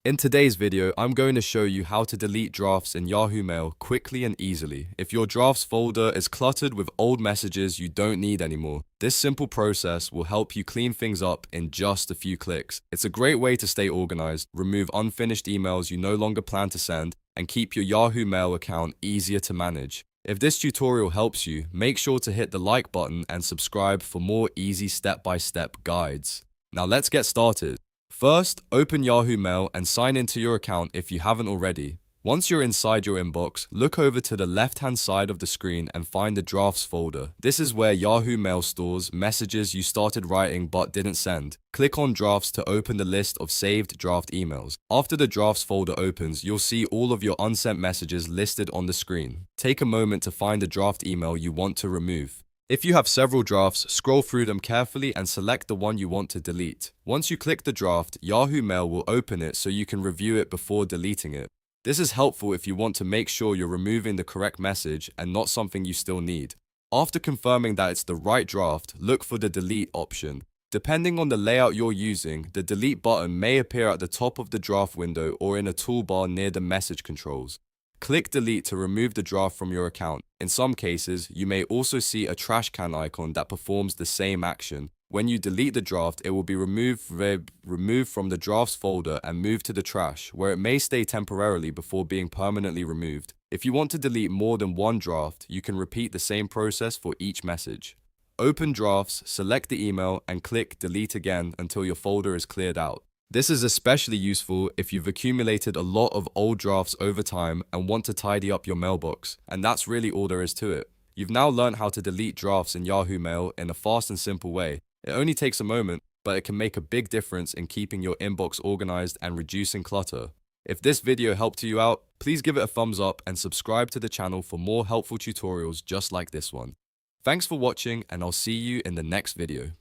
In today's video, I'm going to show you how to delete drafts in Yahoo Mail quickly and easily. If your drafts folder is cluttered with old messages you don't need anymore, this simple process will help you clean things up in just a few clicks. It's a great way to stay organized, remove unfinished emails you no longer plan to send, and keep your Yahoo Mail account easier to manage. If this tutorial helps you, make sure to hit the like button and subscribe for more easy step-by-step guides. Now let's get started. First, open Yahoo Mail and sign into your account if you haven't already. Once you're inside your inbox, look over to the left-hand side of the screen and find the Drafts folder. This is where Yahoo Mail stores messages you started writing but didn't send. Click on Drafts to open the list of saved draft emails. After the Drafts folder opens, you'll see all of your unsent messages listed on the screen. Take a moment to find the draft email you want to remove. If you have several drafts, scroll through them carefully and select the one you want to delete. Once you click the draft, Yahoo Mail will open it so you can review it before deleting it. This is helpful if you want to make sure you're removing the correct message and not something you still need. After confirming that it's the right draft, look for the delete option. Depending on the layout you're using, the delete button may appear at the top of the draft window or in a toolbar near the message controls. Click delete to remove the draft from your account. In some cases, you may also see a trash can icon that performs the same action. When you delete the draft, it will be removed from the drafts folder and moved to the trash, where it may stay temporarily before being permanently removed. If you want to delete more than one draft, you can repeat the same process for each message. Open Drafts, select the email, and click delete again until your folder is cleared out. This is especially useful if you've accumulated a lot of old drafts over time and want to tidy up your mailbox, and that's really all there is to it. You've now learned how to delete drafts in Yahoo Mail in a fast and simple way. It only takes a moment, but it can make a big difference in keeping your inbox organized and reducing clutter. If this video helped you out, please give it a thumbs up and subscribe to the channel for more helpful tutorials just like this one. Thanks for watching, and I'll see you in the next video.